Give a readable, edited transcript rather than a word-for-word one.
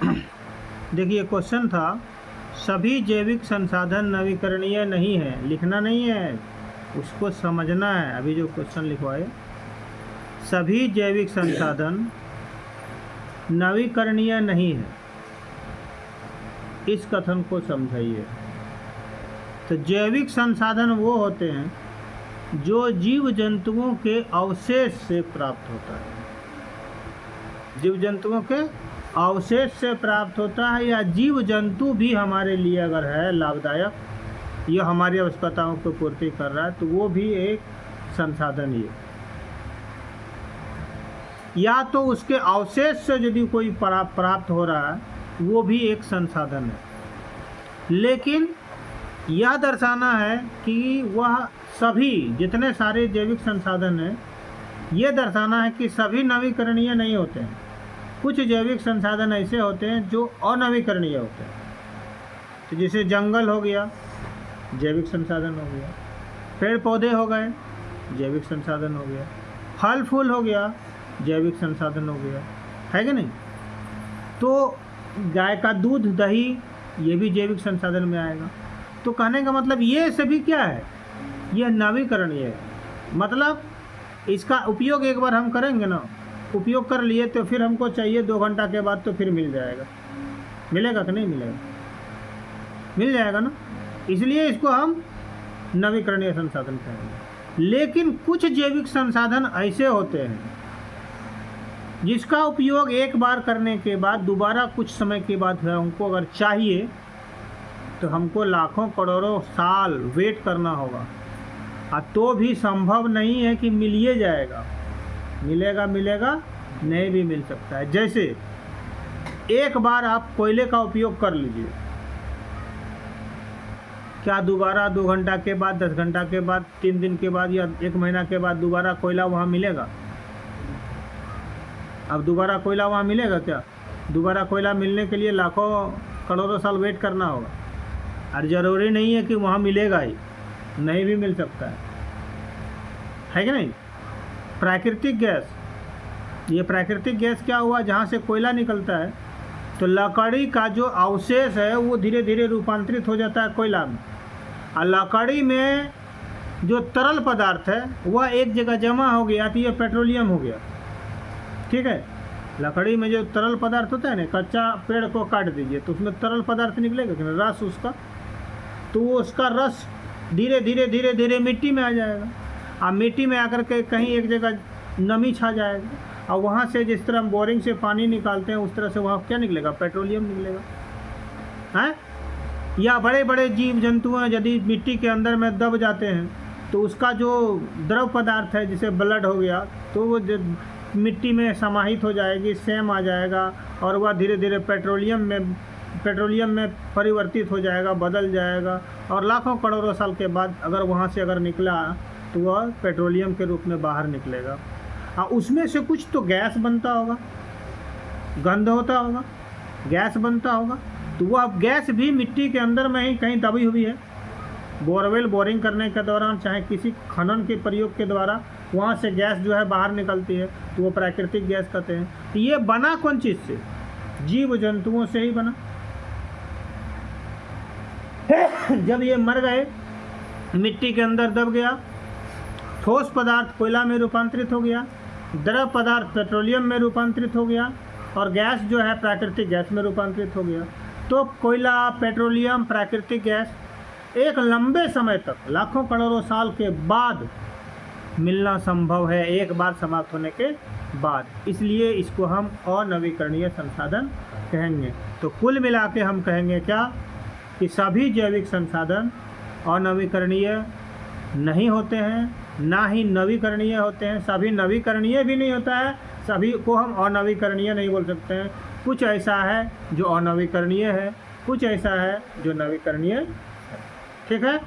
देखिए क्वेश्चन था, सभी जैविक संसाधन नवीकरणीय नहीं है, लिखना नहीं है, उसको समझना है। अभी जो क्वेश्चन लिखवाए, सभी जैविक संसाधन नवीकरणीय नहीं है, इस कथन को समझाइए। तो जैविक संसाधन वो होते हैं जो जीव जंतुओं के अवशेष से प्राप्त होता है, जीव जंतुओं के अवशेष से प्राप्त होता है, या जीव जंतु भी हमारे लिए अगर है लाभदायक, यह हमारी आवश्यकताओं को पूर्ति कर रहा है, तो वो भी एक संसाधन ही है। या तो उसके अवशेष से यदि कोई प्राप्त हो रहा है, वो भी एक संसाधन है। लेकिन यह दर्शाना है कि वह सभी जितने सारे जैविक संसाधन हैं, ये दर्शाना है कि सभी नवीकरणीय नहीं होते हैं। कुछ जैविक संसाधन ऐसे होते हैं जो अनवीकरणीय होते हैं। तो जैसे जंगल हो गया, जैविक संसाधन हो गया, पेड़ पौधे हो गए, जैविक संसाधन हो गया, फल फूल हो गया, जैविक संसाधन हो गया, है कि नहीं। तो गाय का दूध, दही, ये भी जैविक संसाधन में आएगा। तो कहने का मतलब ये सभी क्या है, ये नवीकरणीय है। मतलब इसका उपयोग एक बार हम करेंगे ना, उपयोग कर लिए तो फिर हमको चाहिए 2 घंटा के बाद तो फिर मिल जाएगा। मिलेगा कि नहीं मिलेगा? मिल जाएगा ना। इसलिए इसको हम नवीकरणीय संसाधन कहेंगे। लेकिन कुछ जैविक संसाधन ऐसे होते हैं जिसका उपयोग एक बार करने के बाद दोबारा कुछ समय के बाद हमको अगर चाहिए तो हमको लाखों करोड़ों साल वेट करना होगा, तो भी संभव नहीं है कि मिल ही जाएगा। मिलेगा नहीं भी मिल सकता है। जैसे एक बार आप कोयले का उपयोग कर लीजिए, क्या दोबारा 2 घंटा के बाद, 10 घंटा के बाद, 3 दिन के बाद या 1 महीना के बाद दोबारा कोयला वहाँ मिलेगा? अब दोबारा कोयला वहाँ मिलेगा क्या? दोबारा कोयला मिलने के लिए लाखों करोड़ों साल वेट करना होगा। और ज़रूरी नहीं है कि वहाँ मिलेगा ही, नहीं भी मिल सकता है कि नहीं। प्राकृतिक गैस, ये प्राकृतिक गैस क्या हुआ, जहाँ से कोयला निकलता है तो लकड़ी का जो अवशेष है वो धीरे धीरे रूपांतरित हो जाता है कोयला में, और लकड़ी में जो तरल पदार्थ है वह एक जगह जमा हो गया तो ये पेट्रोलियम हो गया। ठीक है, लकड़ी में जो तरल पदार्थ होता है ना, कच्चा पेड़ को काट दीजिए तो उसमें तरल पदार्थ निकलेगा कि नहीं, रस उसका, तो वो उसका रस धीरे धीरे मिट्टी में आ जाएगा, और मिट्टी में आकर के कहीं एक जगह नमी छा जाएगा, और वहाँ से जिस तरह हम बोरिंग से पानी निकालते हैं उस तरह से वहाँ क्या निकलेगा, पेट्रोलियम निकलेगा, हैं। या बड़े बड़े जीव जंतु हैं, यदि मिट्टी के अंदर में दब जाते हैं तो उसका जो द्रव पदार्थ है जैसे ब्लड हो गया, तो वो मिट्टी में समाहित हो जाएगी, सेम आ जाएगा, और वह धीरे धीरे पेट्रोलियम में परिवर्तित हो जाएगा, बदल जाएगा, और लाखों करोड़ों साल के बाद अगर वहाँ से अगर निकला तो वह पेट्रोलियम के रूप में बाहर निकलेगा। और उसमें से कुछ तो गैस बनता होगा, गंध होता होगा, गैस बनता होगा, तो वह गैस भी मिट्टी के अंदर में ही कहीं दबी हुई है। बोरवेल बोरिंग करने के दौरान चाहे किसी खनन के प्रयोग के द्वारा वहाँ से गैस जो है बाहर निकलती है, तो वो प्राकृतिक गैस कहते हैं। तो ये बना कौन चीज़ से? जीव जंतुओं से ही बना। जब ये मर गए, मिट्टी के अंदर दब गया, ठोस पदार्थ कोयला में रूपांतरित हो गया, द्रव पदार्थ पेट्रोलियम में रूपांतरित हो गया, और गैस जो है प्राकृतिक गैस में रूपांतरित हो गया। तो कोयला, पेट्रोलियम, प्राकृतिक गैस एक लंबे समय तक, लाखों करोड़ों साल के बाद मिलना संभव है, एक बार समाप्त होने के बाद। इसलिए इसको हम अनवीकरणीय संसाधन कहेंगे। तो कुल मिला के हम कहेंगे क्या, कि सभी जैविक संसाधन अनवीकरणीय नहीं होते हैं, ना ही नवीकरणीय होते हैं। सभी नवीकरणीय भी नहीं होता है, सभी को हम अनवीकरणीय नहीं बोल सकते हैं। कुछ ऐसा है जो अनवीकरणीय है, कुछ ऐसा है जो नवीकरणीय है। ठीक है।